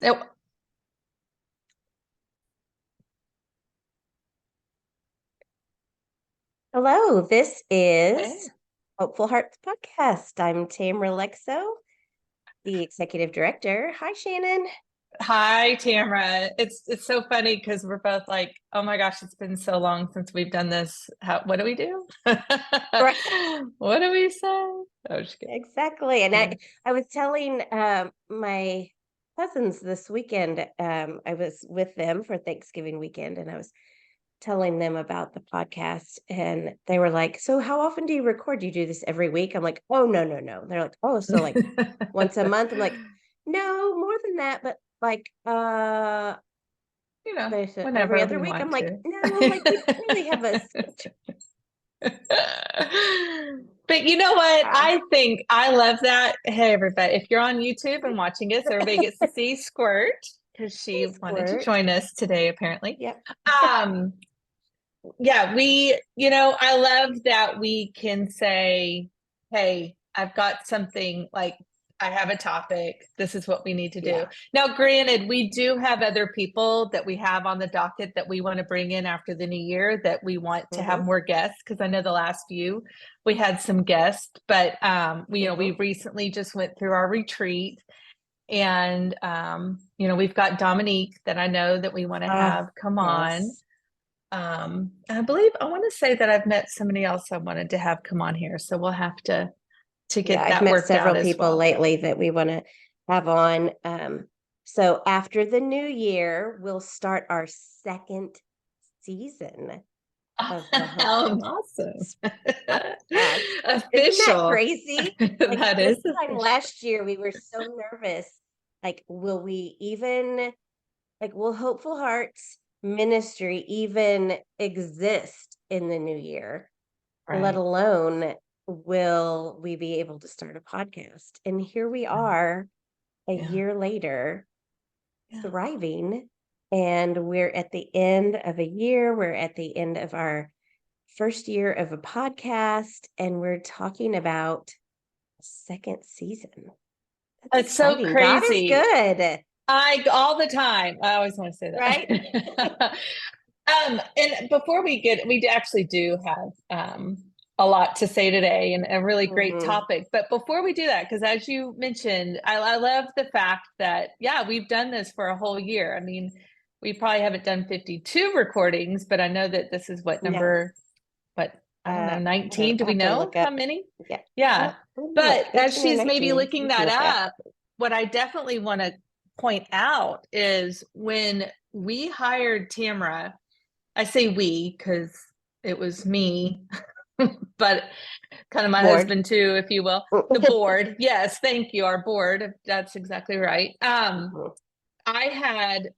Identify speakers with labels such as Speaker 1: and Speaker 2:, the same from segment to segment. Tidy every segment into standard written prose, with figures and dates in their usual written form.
Speaker 1: Oh,
Speaker 2: Hello, this
Speaker 1: hey.
Speaker 2: is Hopeful Hearts Podcast. I'm Tamara Lexo, the executive director. Hi, Shannon.
Speaker 1: Hi, Tamara. It's so funny because we're both like, oh my gosh, it's been so long since we've done this. What do we do?
Speaker 2: Right,
Speaker 1: What do we say? Oh, just kidding.
Speaker 2: exactly. And
Speaker 1: Yeah.
Speaker 2: I was telling my cousins this weekend, I was with them for Thanksgiving weekend, and I was telling them about the podcast, and they were like, "So, how often do you record? Do you do this every week?" I'm like, "Oh, no, no, no." They're like, "Oh, so like once a month?" I'm like, "No, more than that, but like they said every
Speaker 1: Whenever
Speaker 2: other
Speaker 1: we
Speaker 2: week." I'm
Speaker 1: want
Speaker 2: like,
Speaker 1: to.
Speaker 2: "No, like we don't really have a schedule."
Speaker 1: But you know what?
Speaker 2: Ah,
Speaker 1: I think I love that. Hey, everybody, if you're on YouTube and watching us, everybody gets to see Squirt because she
Speaker 2: hey,
Speaker 1: wanted to
Speaker 2: squirt.
Speaker 1: join us today, apparently.
Speaker 2: Yep.
Speaker 1: Um, yeah, I love that we can say, hey, I've got something like I have a topic. This is what we need to do.
Speaker 2: Yeah.
Speaker 1: Now, granted, we do have other people that we have on the docket that we want to bring in after the new year that we want to have
Speaker 2: Mm-hmm.
Speaker 1: more guests because I know the last few we had some guests, but we
Speaker 2: Mm-hmm.
Speaker 1: recently just went through our retreat and we've got Dominique that I know that we want to
Speaker 2: Oh,
Speaker 1: have come on.
Speaker 2: yes.
Speaker 1: I believe I want to say that I've met somebody else I wanted to have come on here, so we'll have to
Speaker 2: Yeah,
Speaker 1: get
Speaker 2: I've
Speaker 1: that
Speaker 2: met
Speaker 1: worked out
Speaker 2: several
Speaker 1: as
Speaker 2: people
Speaker 1: well.
Speaker 2: lately that we want to have on. So after the new year, we'll start our second season of the Hopeful
Speaker 1: Awesome.
Speaker 2: podcast. Isn't that
Speaker 1: Official.
Speaker 2: crazy? Like
Speaker 1: That
Speaker 2: this
Speaker 1: is
Speaker 2: time
Speaker 1: official.
Speaker 2: last year, we were so nervous. Like, will we even, like, will Hopeful Hearts Ministry even exist in the new year? Let
Speaker 1: Right.
Speaker 2: alone will we be able to start a podcast? And here we are a
Speaker 1: Yeah.
Speaker 2: year later,
Speaker 1: Yeah.
Speaker 2: thriving. And we're at the end of a year. We're at the end of our first year of a podcast, and we're talking about a second season. That's
Speaker 1: It's so
Speaker 2: exciting. God is
Speaker 1: crazy.
Speaker 2: good,
Speaker 1: I all the time. I always want to say
Speaker 2: right?
Speaker 1: that. And before we actually do have a lot to say today and a really great
Speaker 2: Hmm.
Speaker 1: topic. But before we do that, because as you mentioned, I love the fact that, yeah, we've done this for a whole year. I mean, we probably haven't done 52 recordings, but I know that this is what
Speaker 2: No,
Speaker 1: number, what, I don't know,
Speaker 2: I don't
Speaker 1: 19. Do we
Speaker 2: have to
Speaker 1: know
Speaker 2: look
Speaker 1: how
Speaker 2: up.
Speaker 1: many?
Speaker 2: Yeah.
Speaker 1: Yeah.
Speaker 2: Oh, look,
Speaker 1: But as
Speaker 2: 18 or
Speaker 1: she's maybe
Speaker 2: 19.
Speaker 1: looking
Speaker 2: We can
Speaker 1: that
Speaker 2: look at.
Speaker 1: up, what I definitely want to point out is when we hired Tamara, I say we because it was me, but kind of my
Speaker 2: Board.
Speaker 1: husband too, if you will. The board. Yes, thank you. Our board. That's exactly right.
Speaker 2: Mhm.
Speaker 1: I had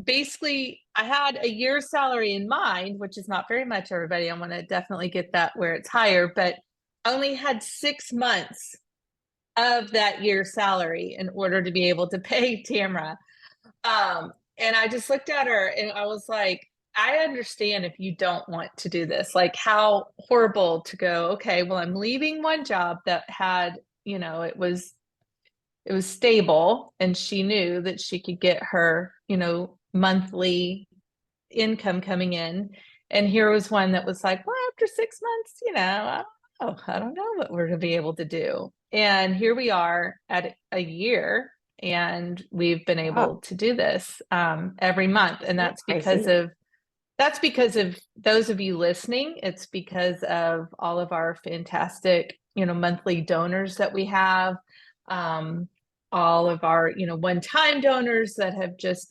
Speaker 1: I had a year's salary in mind, which is not very much, everybody. I want to definitely get that where it's higher, but I only had 6 months of that year's salary in order to be able to pay Tamra. And I just looked at her and I was like, I understand if you don't want to do this. Like, how horrible to go, okay, well, I'm leaving one job that had, it was stable and she knew that she could get her, monthly income coming in. And here was one that was like, well, after 6 months, I don't know what we're going to be able to do. And here we are at a year, and we've been
Speaker 2: Wow,
Speaker 1: able to do this every month. And
Speaker 2: that's crazy.
Speaker 1: that's because of those of you listening. It's because of all of our fantastic, monthly donors that we have. Um, all of our, one-time donors that have just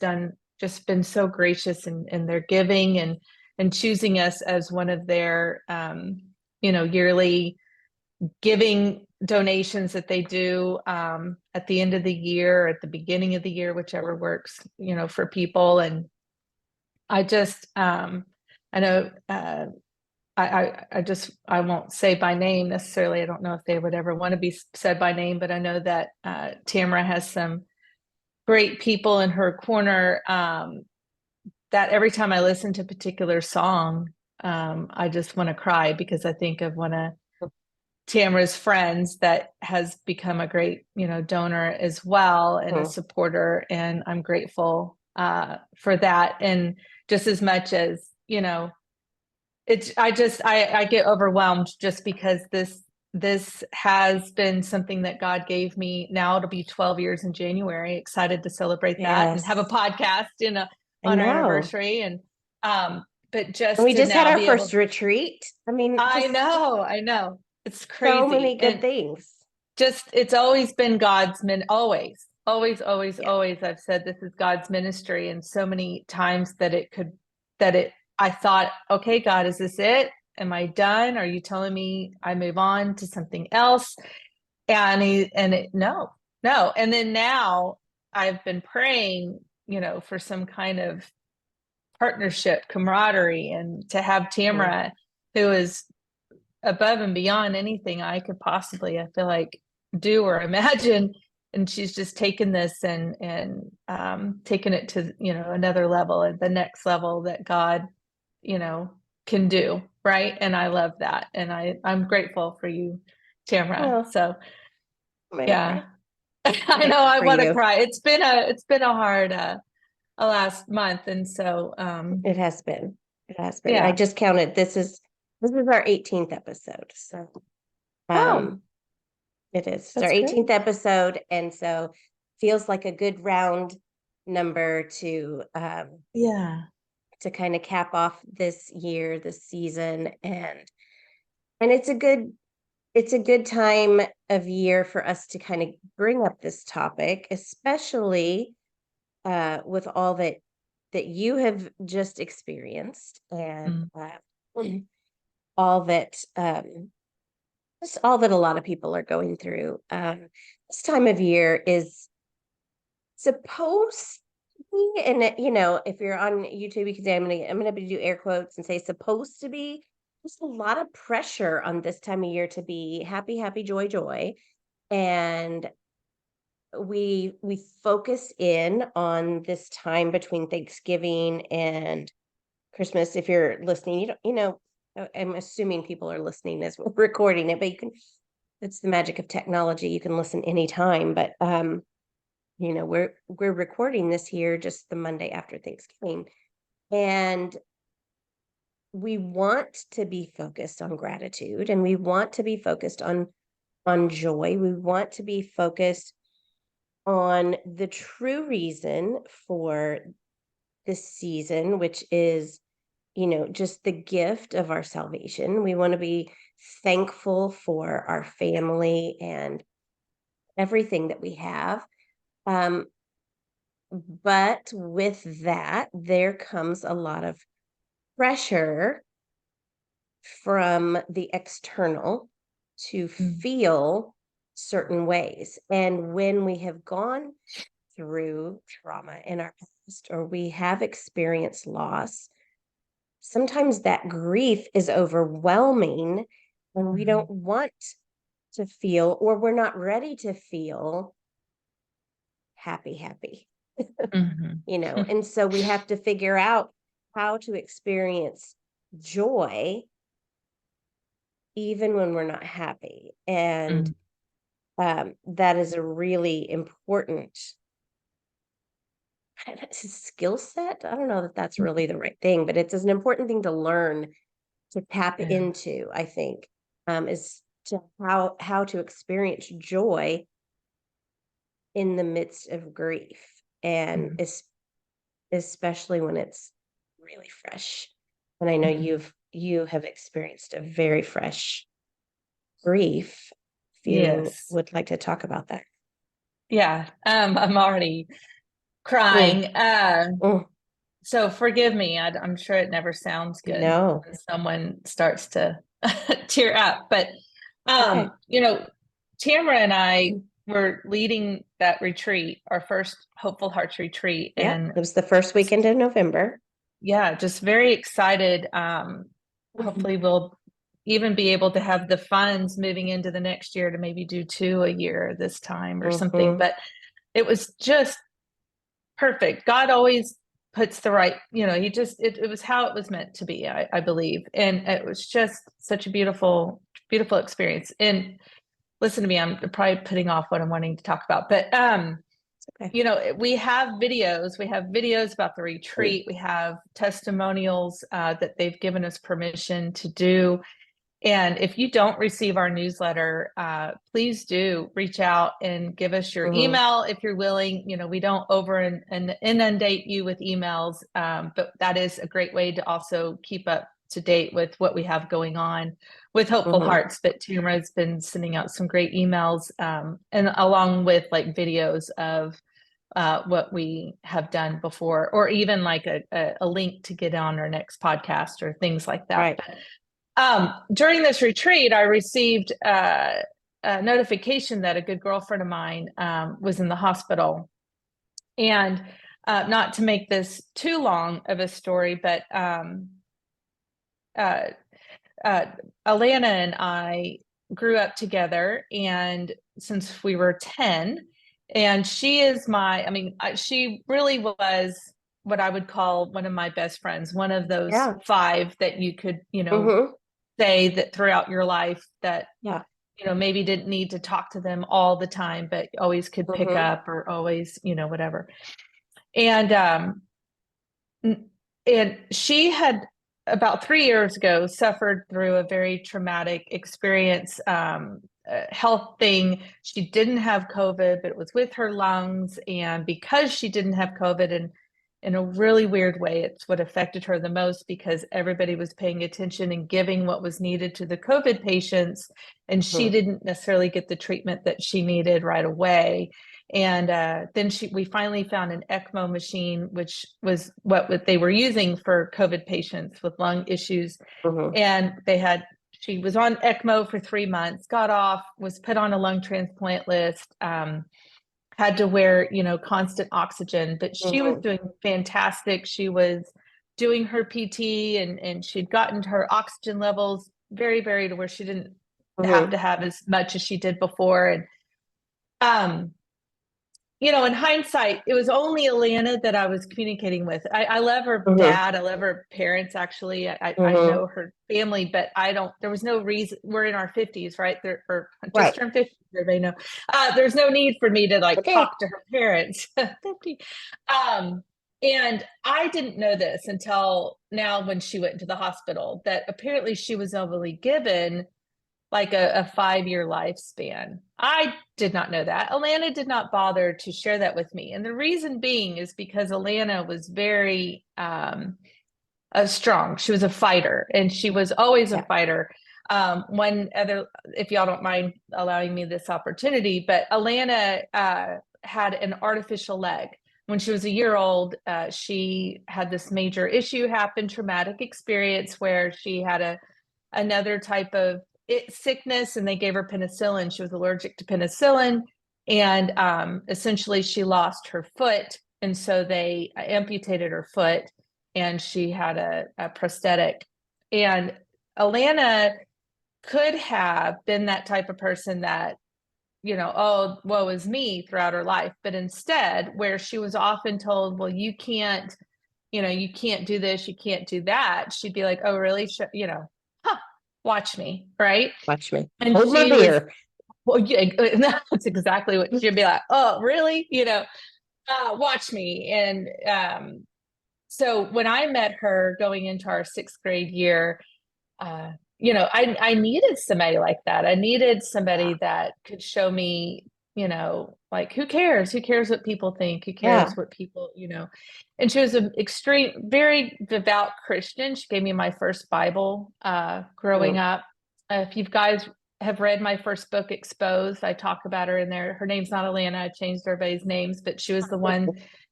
Speaker 1: been so gracious in their giving and choosing us as one of their yearly giving donations that they do at the end of the year, at the beginning of the year, whichever works, for people. And I just I know I won't say by name necessarily. I don't know if they would ever want to be said by name, but I know that Tamara has some great people in her corner, that every time I listen to a particular song, I just want to cry because I think of Tamara's friends that has become a great, donor as well and a supporter. And I'm grateful for that. And just as much as, I get overwhelmed just because this has been something that God gave me. Now it'll be 12 years in January. Excited to celebrate that and have a
Speaker 2: Yes.
Speaker 1: podcast
Speaker 2: I
Speaker 1: on our
Speaker 2: know.
Speaker 1: anniversary. And but
Speaker 2: And
Speaker 1: just
Speaker 2: we
Speaker 1: to
Speaker 2: just had
Speaker 1: now
Speaker 2: our
Speaker 1: be able,
Speaker 2: first retreat. I mean,
Speaker 1: I
Speaker 2: just
Speaker 1: know, I know. It's
Speaker 2: so many
Speaker 1: crazy.
Speaker 2: good
Speaker 1: And
Speaker 2: things.
Speaker 1: just it's always been God's always, always, always,
Speaker 2: Yeah.
Speaker 1: always. I've said this is God's ministry, and so many times that I thought, okay, God, is this it? Am I done? Are you telling me I move on to something else? No, no. And then now I've been praying, for some kind of partnership, camaraderie, and to have
Speaker 2: Mhm.
Speaker 1: Tamara, who is above and beyond anything I could possibly, I feel like, do or imagine. And she's just taken this and taken it to, another level, and the next level that God, can do. Right. And I love that. And I'm grateful for you, Tamara.
Speaker 2: Oh,
Speaker 1: So
Speaker 2: I'm gonna
Speaker 1: yeah.
Speaker 2: cry.
Speaker 1: I know
Speaker 2: Grateful
Speaker 1: I
Speaker 2: for
Speaker 1: want to
Speaker 2: you.
Speaker 1: cry. It's been a hard a last month. And so
Speaker 2: It has been. It has been. I
Speaker 1: yeah.
Speaker 2: just counted. This is our 18th episode. So
Speaker 1: Oh,
Speaker 2: um it is. It's our
Speaker 1: that's great.
Speaker 2: 18th episode. And so feels like a good round number
Speaker 1: Yeah.
Speaker 2: to kind of cap off this year, this season. And it's a good time of year for us to kind of bring up this topic, especially with all that you have just experienced, and
Speaker 1: Mm,
Speaker 2: all that just all that a lot of people are going through. This time of year is supposed to be, and if you're on YouTube, you can say I'm gonna do air quotes and say supposed to be. There's a lot of pressure on this time of year to be happy, happy, joy, joy, and we focus in on this time between Thanksgiving and Christmas. If you're listening, I'm assuming people are listening as we're recording it, but it's the magic of technology. You can listen anytime, but we're recording this here just the Monday after Thanksgiving. And we want to be focused on gratitude, and we want to be focused on joy. We want to be focused on the true reason for this season, which is, just the gift of our salvation. We want to be thankful for our family and everything that we have. Um, but with that, there comes a lot of pressure from the external to
Speaker 1: mm,
Speaker 2: feel certain ways. And when we have gone through trauma in our past, or we have experienced loss, sometimes that grief is overwhelming, and we
Speaker 1: mhm,
Speaker 2: don't want to feel, or we're not ready to feel happy, happy,
Speaker 1: mhm.
Speaker 2: and so we have to figure out how to experience joy even when we're not happy. And
Speaker 1: Mm,
Speaker 2: that is a really important skill set. I don't know that that's really the right thing, but it's an important thing to learn, to tap
Speaker 1: yeah.
Speaker 2: into, I think, is to how to experience joy in the midst of grief, and
Speaker 1: Mhm,
Speaker 2: especially when it's really fresh. And I know
Speaker 1: mhm.
Speaker 2: you have experienced a very fresh grief. If you
Speaker 1: Yes.
Speaker 2: would like to talk about that.
Speaker 1: Yeah. I'm already
Speaker 2: Mm,
Speaker 1: crying.
Speaker 2: mm,
Speaker 1: So forgive me. I'm sure it never sounds good
Speaker 2: no,
Speaker 1: when someone starts to tear up. But
Speaker 2: okay.
Speaker 1: um, you know, Tamara and I were leading that retreat, our first Hopeful Hearts retreat,
Speaker 2: Yep,
Speaker 1: and
Speaker 2: it was the first weekend in November.
Speaker 1: yeah, just very excited.
Speaker 2: Mhm.
Speaker 1: Hopefully we'll even be able to have the funds moving into the next year to maybe do two a year this time or something.
Speaker 2: Mhm.
Speaker 1: But it was just perfect. God always puts the right, it was how it was meant to be, I believe. And it was just such a beautiful, beautiful experience. And listen to me, I'm probably putting off what I'm wanting to talk about, but
Speaker 2: Okay.
Speaker 1: we have videos about the retreat. We have testimonials that they've given us permission to do. And if you don't receive our newsletter, please do reach out and give us your
Speaker 2: Mm-hmm.
Speaker 1: email if you're willing. We don't and inundate you with emails, but that is a great way to also keep up to date with what we have going on with Hopeful
Speaker 2: Mm-hmm.
Speaker 1: Hearts. But Tamara's been sending out some great emails, and along with like videos of what we have done before, or even like a link to get on our next podcast or things like that.
Speaker 2: Right.
Speaker 1: But during this retreat, I received a notification that a good girlfriend of mine was in the hospital. And not to make this too long of a story, but uh, Alana and I grew up together, and since we were 10, and she really was what I would call one of my best friends, one of those
Speaker 2: Yeah.
Speaker 1: five that you could,
Speaker 2: Mm-hmm.
Speaker 1: say that throughout your life that
Speaker 2: Yeah.
Speaker 1: maybe didn't need to talk to them all the time, but always could pick
Speaker 2: Mm-hmm.
Speaker 1: up, or always, whatever. And and she had, about 3 years ago, suffered through a very traumatic experience, health thing. She didn't have COVID, but it was with her lungs. And because she didn't have COVID, and in a really weird way, it's what affected her the most, because everybody was paying attention and giving what was needed to the COVID patients. And she
Speaker 2: Mm-hmm.
Speaker 1: didn't necessarily get the treatment that she needed right away. And then we finally found an ECMO machine, which was what they were using for COVID patients with lung issues.
Speaker 2: Mm-hmm.
Speaker 1: And she was on ECMO for 3 months, got off, was put on a lung transplant list, had to wear, constant oxygen, but she was
Speaker 2: Mm-hmm.
Speaker 1: doing fantastic. She was doing her PT, and she'd gotten her oxygen levels very, very to where she didn't have
Speaker 2: Mm-hmm.
Speaker 1: to have as much as she did before. And, um, in hindsight, it was only Alana that I was communicating with. I love her
Speaker 2: Mm-hmm.
Speaker 1: dad. I love her parents, actually. I
Speaker 2: Mm-hmm.
Speaker 1: know her family, but there was no reason. We're in our 50s, right? Or just
Speaker 2: Right.
Speaker 1: turned 50, everybody know. There's no need for me to like
Speaker 2: Okay.
Speaker 1: talk to her parents. 50. Um, and I didn't know this until now, when she went into the hospital, that apparently she was only given like a 5-year lifespan. I did not know that. Alana did not bother to share that with me. And the reason being is because Alana was very strong. She was a fighter, and she was always a
Speaker 2: Yeah.
Speaker 1: fighter. If y'all don't mind allowing me this opportunity, but Alana had an artificial leg. When she was a year old, she had this major issue happen, traumatic experience, where she had another type of sickness, and they gave her penicillin. She was allergic to penicillin, and essentially she lost her foot, and so they amputated her foot, and she had a prosthetic. And Alana could have been that type of person that, oh, woe is me, throughout her life. But instead, where she was often told, well, you can't do this, you can't do that, she'd be like, oh, really? Huh, watch me, right?
Speaker 2: Watch me.
Speaker 1: And
Speaker 2: Hold my
Speaker 1: she was,
Speaker 2: beer.
Speaker 1: well, yeah, that's exactly what she'd be like. Oh, really? Watch me. And so when I met her going into our 6th grade year, I needed somebody like that. I needed
Speaker 2: Yeah.
Speaker 1: somebody that could show me, like, who cares? Who cares what people think? Who
Speaker 2: Yeah.
Speaker 1: cares what people. And she was an extreme, very devout Christian. She gave me my first Bible growing
Speaker 2: Mm-hmm.
Speaker 1: up. If you guys have read my first book, Exposed, I talk about her in there. Her name's not Alana. I changed everybody's names, but she was the one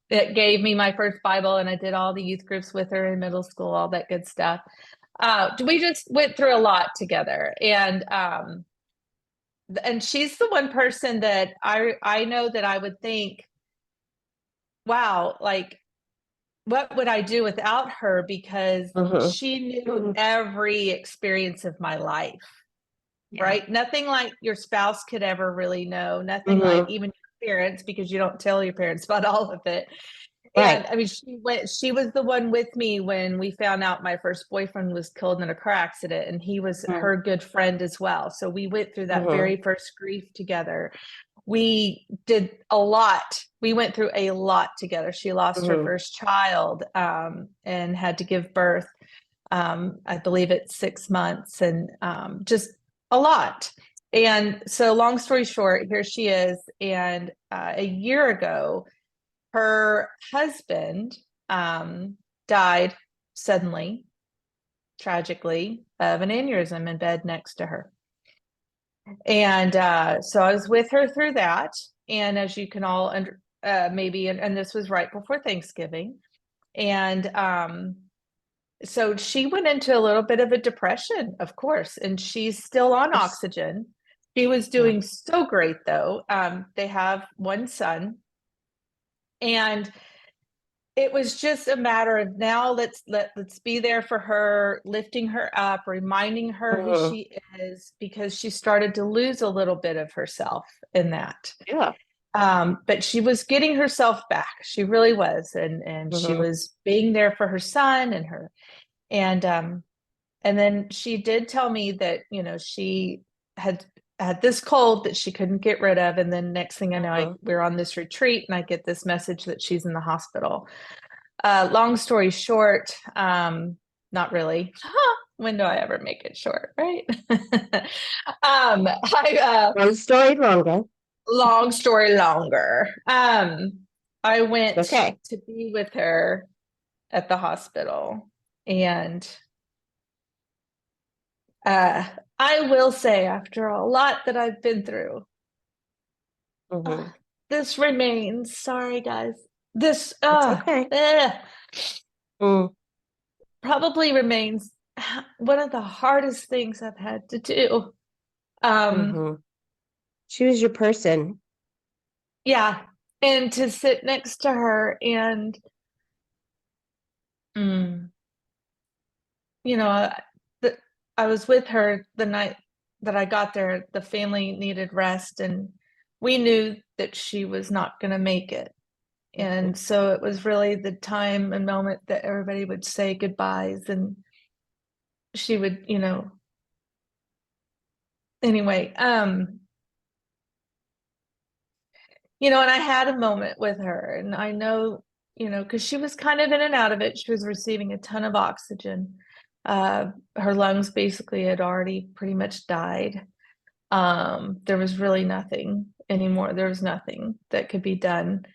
Speaker 1: that gave me my first Bible, and I did all the youth groups with her in middle school, all that good stuff. We just went through a lot together, and she's the one person that I know that I would think, wow, like, what would I do without her? Because
Speaker 2: Mm-hmm.
Speaker 1: she knew
Speaker 2: Mm-hmm.
Speaker 1: every experience of my life,
Speaker 2: Yeah.
Speaker 1: right? Nothing like your spouse could ever really know, nothing like
Speaker 2: Mm-hmm.
Speaker 1: even your parents, because you don't tell your parents about all of it.
Speaker 2: Right.
Speaker 1: And I mean, she was the one with me when we found out my first boyfriend was killed in a car accident, and he was
Speaker 2: Mm-hmm.
Speaker 1: her good friend as well. So we went through that
Speaker 2: Mm-hmm.
Speaker 1: very first grief together. We did a lot. We went through a lot together. She lost her
Speaker 2: Mm-hmm.
Speaker 1: first child, and had to give birth, I believe it's 6 months, and just a lot. And so, long story short, here she is. And a year ago, her husband died suddenly, tragically, of an aneurysm in bed next to her. And so I was with her through that. And as you can all maybe, and this was right before Thanksgiving. And so she went into a little bit of a depression, of course, and she's still on oxygen. She was
Speaker 2: Yeah.
Speaker 1: doing so great, though. They have one son, and it was just a matter of now let's be there for her, lifting her up, reminding her who
Speaker 2: Mm-hmm.
Speaker 1: she is, because she started to lose a little bit of herself in that.
Speaker 2: Yeah.
Speaker 1: But she was getting herself back. She really was, and she
Speaker 2: Mm-hmm.
Speaker 1: was being there for her son and her. And then she did tell me that, she had had this cold that she couldn't get rid of. And then next thing I know,
Speaker 2: Mm-hmm.
Speaker 1: we're on this retreat, and I get this message that she's in the hospital. Long story short, not really. When do I ever make it short, right?
Speaker 2: One story longer.
Speaker 1: Long story longer. I went
Speaker 2: Okay.
Speaker 1: to be with her at the hospital, and uh, I will say, after a lot that I've been through, uh,
Speaker 2: Mm-hmm.
Speaker 1: this remains. Sorry, guys. This
Speaker 2: It's okay. Mm.
Speaker 1: probably remains one of the hardest things I've had to do.
Speaker 2: Mm-hmm. She was your person.
Speaker 1: Yeah, and to sit next to her, and mm, you know, the, I was with her the night that I got there. The family needed rest, and we knew that she was not going to make it.
Speaker 2: Mm-hmm.
Speaker 1: And so it was really the time and moment that everybody would say goodbyes, and she would, anyway, and I had a moment with her, and I know, because she was kind of in and out of it. She was receiving a ton of oxygen. Her lungs basically had already pretty much died. There was really nothing anymore. There was nothing that could be done.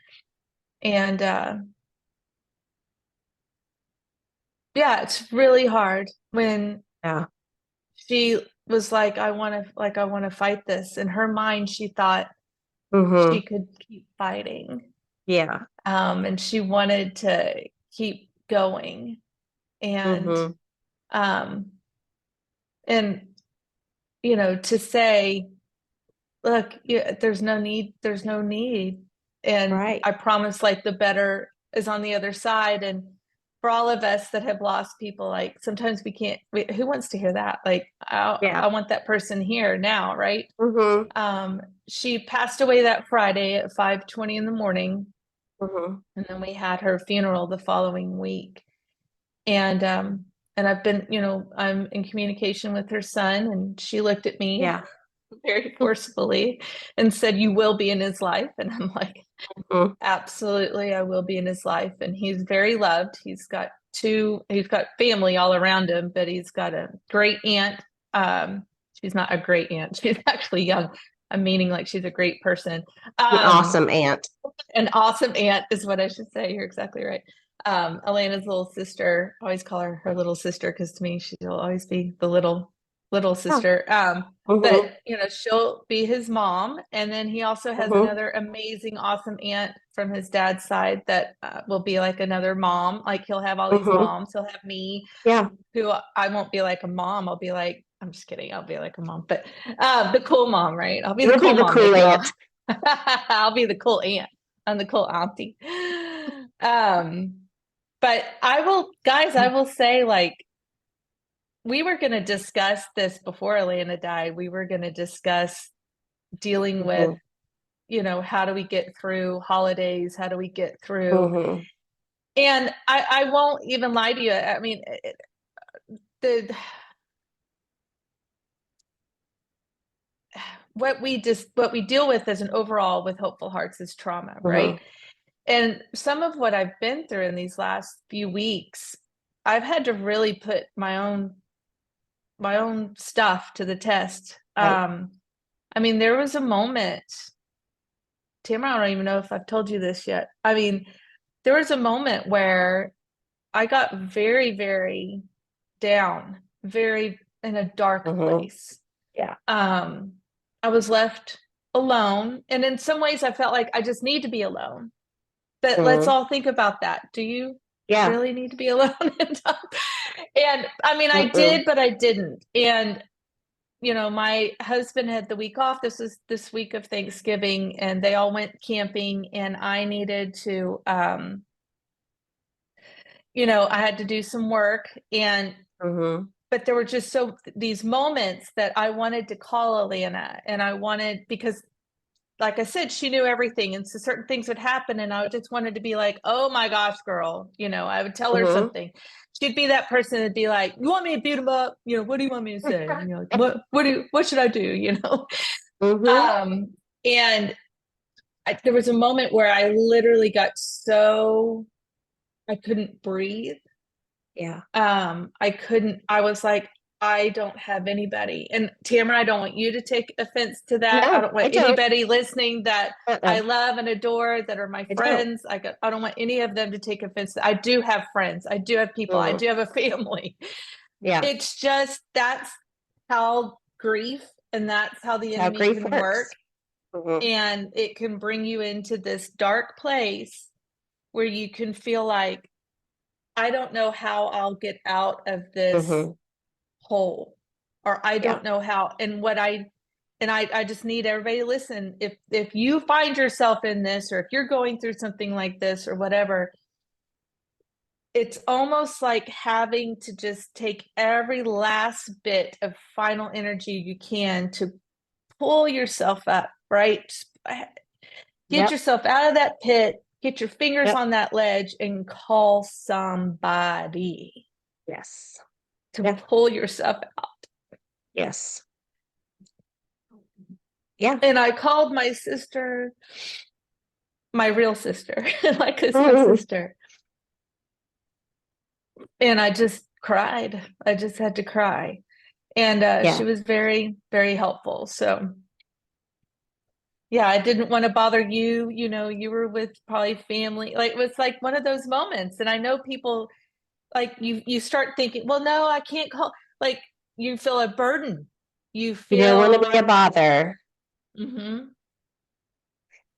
Speaker 1: And yeah, it's really hard when
Speaker 2: Yeah.
Speaker 1: she was like, I want to fight this. In her mind, she thought she
Speaker 2: Mm-hmm.
Speaker 1: could keep fighting.
Speaker 2: Yeah.
Speaker 1: And she wanted to keep going. And
Speaker 2: Mm-hmm.
Speaker 1: um, and to say, look, yeah, there's no need. And
Speaker 2: Right.
Speaker 1: I promise, like, the better is on the other side. And for all of us that have lost people, like, sometimes we can't, who wants to hear that? Like,
Speaker 2: Yeah.
Speaker 1: I want that person here now, right?
Speaker 2: Mm-hmm.
Speaker 1: She passed away that Friday at 5:20 in the morning,
Speaker 2: Mm-hmm.
Speaker 1: and then we had her funeral the following week. And I've been, I'm in communication with her son, and she looked at me
Speaker 2: Yeah.
Speaker 1: very forcefully and said, "You will be in his life." And I'm like,
Speaker 2: Mm-hmm.
Speaker 1: absolutely, I will be in his life. And he's very loved. He's got family all around him, but he's got a great aunt. She's not a great aunt. She's actually young. I'm meaning, like, she's a great person.
Speaker 2: An awesome aunt.
Speaker 1: An awesome aunt is what I should say. You're exactly right. Elena's little sister, I always call her little sister, because to me, she'll always be the little
Speaker 2: Yeah.
Speaker 1: sister.
Speaker 2: Mm-hmm.
Speaker 1: But she'll be his mom. And then he also has
Speaker 2: Mm-hmm.
Speaker 1: another amazing, awesome aunt from his dad's side that will be like another mom. Like, he'll have all these
Speaker 2: Mm-hmm.
Speaker 1: moms. He'll have me,
Speaker 2: Yeah.
Speaker 1: who I won't be like a mom. I'll be like, I'm just kidding. I'll be like a mom, but the cool mom, right? I'll be the
Speaker 2: You'll be
Speaker 1: cool
Speaker 2: the
Speaker 1: mom,
Speaker 2: cool
Speaker 1: if you will.
Speaker 2: aunt.
Speaker 1: I'll be the cool aunt. I'm the cool auntie. Um, but I will say, like, we were going to discuss this before Elena died. We were going to discuss dealing with,
Speaker 2: Mm-hmm.
Speaker 1: how do we get through holidays? How do we get through?
Speaker 2: Mm-hmm.
Speaker 1: And I won't even lie to you. I mean, the what we deal with as an overall with Hopeful Hearts is trauma, right?
Speaker 2: Mhm.
Speaker 1: And some of what I've been through in these last few weeks, I've had to really put my own stuff to the test.
Speaker 2: Right.
Speaker 1: I mean, there was a moment, Tamara, I don't even know if I've told you this yet. I mean, there was a moment where I got very, very down, very in a dark
Speaker 2: Mhm.
Speaker 1: place.
Speaker 2: Yeah.
Speaker 1: Um, I was left alone. And in some ways, I felt like I just need to be alone. But let's
Speaker 2: Mhm.
Speaker 1: all think about that. Do you
Speaker 2: Yeah.
Speaker 1: really need to be alone? And I mean, I
Speaker 2: Mm-mm.
Speaker 1: did, but I didn't. And my husband had the week off. This was this week of Thanksgiving, and they all went camping, and I needed to, I had to do some work, and
Speaker 2: Mhm.
Speaker 1: but there were just these moments that I wanted to call Alana, and I wanted because like I said, she knew everything. And so certain things would happen. And I just wanted to be like, oh my gosh, girl. I would tell her
Speaker 2: Mhm.
Speaker 1: something. She'd be that person that'd be like, you want me to beat him up? What do you want me to say? Like, what should I do?
Speaker 2: Mhm.
Speaker 1: Um, and there was a moment where I literally got so I couldn't breathe.
Speaker 2: Yeah.
Speaker 1: I was like, I don't have anybody. And Tamara, I don't want you to take offense to that. I
Speaker 2: No,
Speaker 1: don't
Speaker 2: I
Speaker 1: want
Speaker 2: don't.
Speaker 1: anybody listening that I
Speaker 2: Uh-uh.
Speaker 1: love and adore that are my
Speaker 2: I don't.
Speaker 1: friends. I don't want any of them to take offense. I do have friends. I do have people. I
Speaker 2: Mm.
Speaker 1: do have a family.
Speaker 2: Yeah.
Speaker 1: It's just that's how grief and that's how the
Speaker 2: That's how
Speaker 1: enemy
Speaker 2: grief
Speaker 1: can work.
Speaker 2: works. Mhm.
Speaker 1: And it can bring you into this dark place where you can feel like, I don't know how I'll get out of this
Speaker 2: Mhm.
Speaker 1: hole, or I
Speaker 2: Yeah.
Speaker 1: don't know how. And I just need everybody to listen. If you find yourself in this, or if you're going through something like this or whatever, it's almost like having to just take every last bit of final energy you can to pull yourself up, right? Get
Speaker 2: Yep.
Speaker 1: yourself out of that pit, get your fingers
Speaker 2: Yep.
Speaker 1: on that ledge, and call somebody
Speaker 2: Yes.
Speaker 1: to
Speaker 2: Yeah.
Speaker 1: pull yourself out.
Speaker 2: Yes. Yeah.
Speaker 1: And I called my sister, my real sister, like a step
Speaker 2: Mhm.
Speaker 1: sister, and I just cried. I just had to cry. And she
Speaker 2: Yeah.
Speaker 1: was very, very helpful. So, yeah, I didn't want to bother you. You were with probably family. Like, it was like one of those moments. And I know people, like, you start thinking, well, no, I can't call. Like, you feel a burden. You
Speaker 2: You don't want to be a
Speaker 1: feel,
Speaker 2: bother.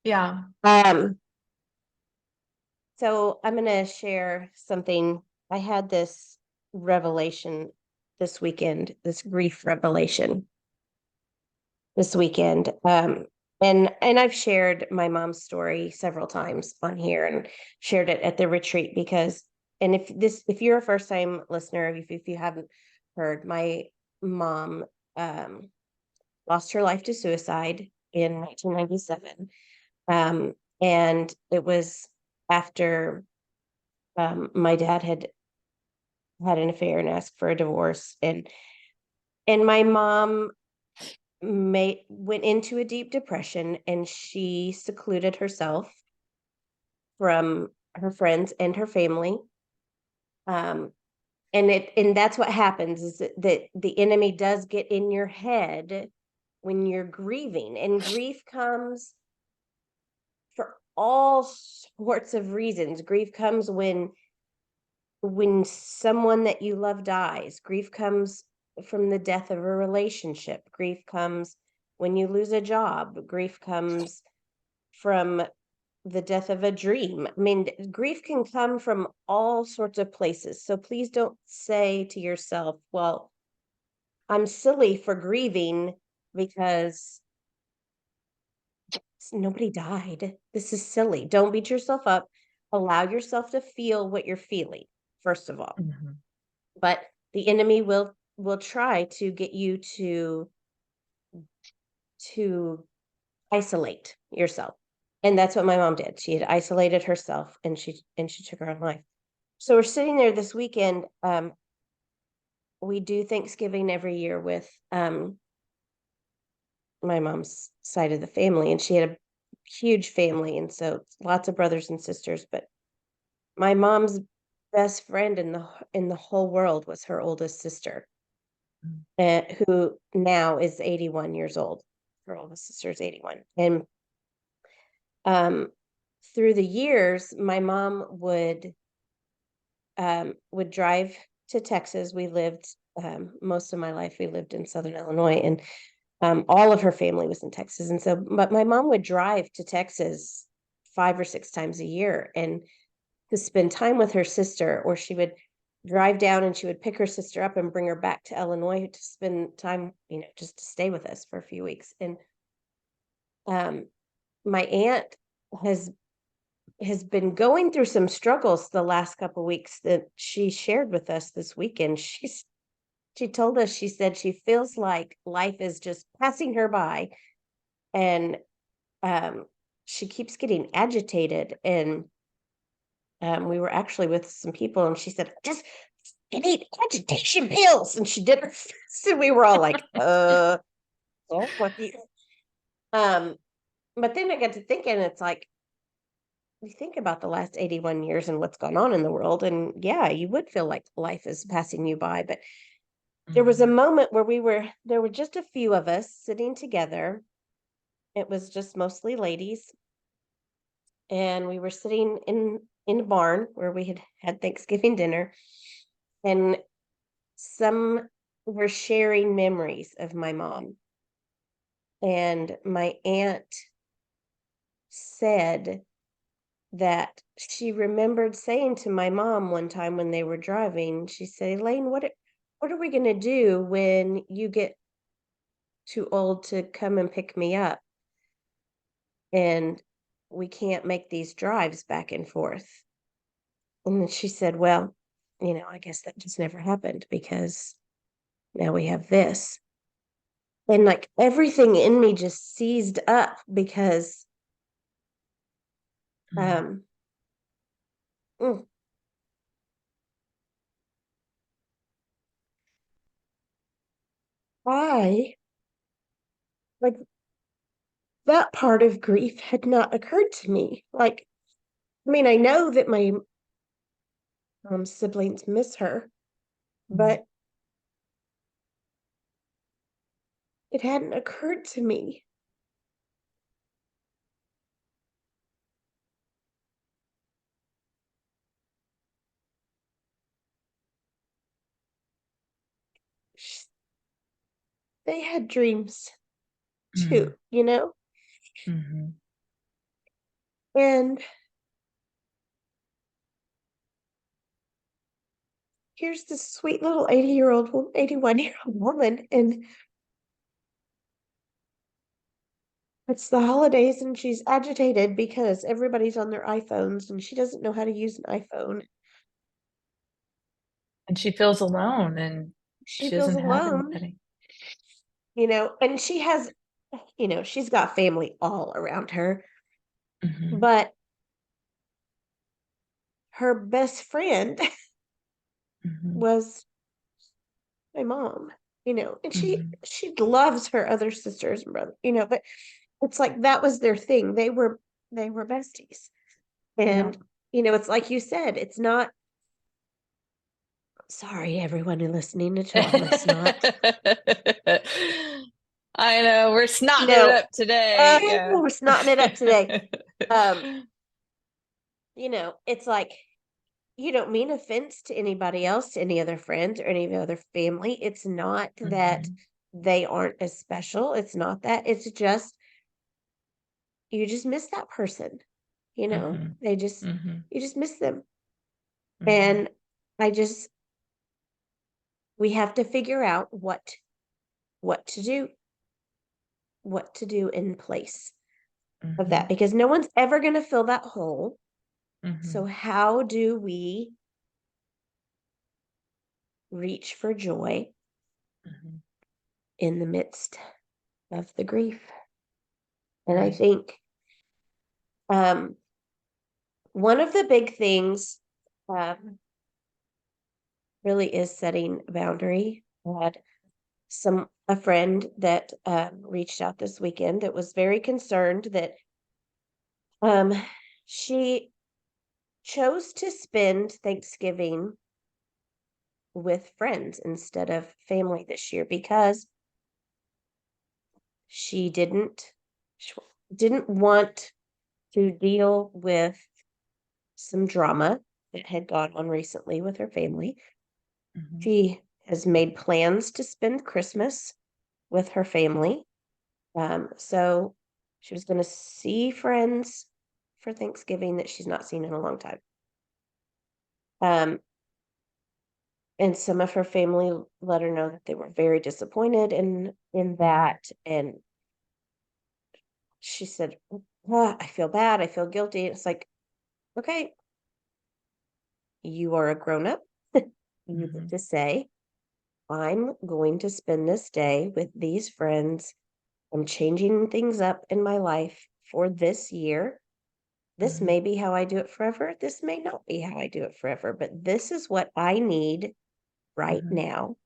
Speaker 1: yeah.
Speaker 2: Um, so I'm gonna share something. I had this revelation this weekend, this grief revelation this weekend. And I've shared my mom's story several times on here and shared it at the retreat because and if you're a first time listener, if you haven't heard, my mom um lost her life to suicide in 1997. Um, and it was after my dad had an affair and asked for a divorce, and my mom went into a deep depression, and she secluded herself from her friends and her family. Um, and that's what happens is that the enemy does get in your head when you're grieving, and grief comes for all sorts of reasons. Grief comes when someone that you love dies. Grief comes from the death of a relationship. Grief comes when you lose a job. Grief comes from the death of a dream. I mean, grief can come from all sorts of places. So please don't say to yourself, well, I'm silly for grieving because nobody died. This is silly. Don't beat yourself up. Allow yourself to feel what you're feeling, first of all.
Speaker 1: Mhm.
Speaker 2: But the enemy will try to get you to isolate yourself. And that's what my mom did. She had isolated herself, and she took her own life. So we're sitting there this weekend. We do Thanksgiving every year with my mom's side of the family, and she had a huge family, and so lots of brothers and sisters. But my mom's best friend in the whole world was her oldest sister, who now is 81 years old. Her oldest sister is 81, and um, through the years, my mom would drive to Texas. We lived most of my life. We lived in Southern Illinois, and all of her family was in Texas. And so, but my mom would drive to Texas 5 or 6 times a year and to spend time with her sister, or she would drive down and she would pick her sister up and bring her back to Illinois to spend time, just to stay with us for a few weeks. And my aunt has been going through some struggles the last couple of weeks that she shared with us this weekend. She told us, she said she feels like life is just passing her by, and she keeps getting agitated. And we were actually with some people, and she said, I need agitation pills. And she did her fist, and we were all like, oh, what the but then I got to thinking, it's like, you think about the last 81 years and what's gone on in the world, and yeah, you would feel like life is passing you by. But there was a moment where there were just a few of us sitting together. It was just mostly ladies, and we were sitting in a barn where we had Thanksgiving dinner, and some were sharing memories of my mom. And my aunt said that she remembered saying to my mom one time when they were driving, she said, Elaine, what are we going to do when you get too old to come and pick me up, and we can't make these drives back and forth? And then she said, well, I guess that just never happened, because now we have this. And like everything in me just seized up, because mm, I like, that part of grief had not occurred to me. Like, I mean, I know that my siblings miss her, but it hadn't occurred to me. They had dreams too,
Speaker 1: Mm-hmm.
Speaker 2: And here's this sweet little 81-year-old woman, and it's the holidays, and she's agitated because everybody's on their iPhones and she doesn't know how to use an iPhone.
Speaker 1: And she feels alone, and
Speaker 2: She
Speaker 1: she
Speaker 2: feels
Speaker 1: doesn't have
Speaker 2: alone,
Speaker 1: anybody.
Speaker 2: and she has, she's got family all around her,
Speaker 1: Mm-hmm.
Speaker 2: but her best friend
Speaker 1: Mm-hmm.
Speaker 2: was my mom, and
Speaker 1: Mm-hmm.
Speaker 2: she loves her other sisters and brother, but it's like that was their thing. They were besties.
Speaker 1: Yeah.
Speaker 2: And it's like you said, it's not, sorry everyone who's listening to Tom, it's not,
Speaker 1: I know we're snotting it
Speaker 2: no,
Speaker 1: up today. Yeah.
Speaker 2: we're snotting it up today. um it's like, you don't mean offense to anybody else, to any other friends or any other family. It's not that
Speaker 1: Mhm.
Speaker 2: they aren't as special. It's not that. It's just, you just miss that person.
Speaker 1: Mhm.
Speaker 2: They just,
Speaker 1: Mhm.
Speaker 2: you just miss them.
Speaker 1: Mhm.
Speaker 2: And I just, we have to figure out what to do, what to do in place of that,
Speaker 1: Mhm.
Speaker 2: because no one's ever going to fill that hole. So
Speaker 1: Mhm.
Speaker 2: how do we reach for joy
Speaker 1: Mhm.
Speaker 2: in the midst of the grief? And I
Speaker 1: Right.
Speaker 2: think One of the big things really is setting a boundary. I had a friend that reached out this weekend that was very concerned that she chose to spend Thanksgiving with friends instead of family this year because she didn't want to deal with some drama that had gone on recently with her family.
Speaker 1: Mhm.
Speaker 2: She has made plans to spend Christmas with her family. So she was going to see friends for Thanksgiving that she's not seen in a long time. And some of her family let her know that they were very disappointed in that. And she said, "Oh, I feel bad. I feel guilty." It's like, okay, you are a grown up. You get to say, I'm going to spend this day with these friends. I'm changing things up in my life for this year. This may be how I do it forever. This may not be how I do it forever, but this is what I need right now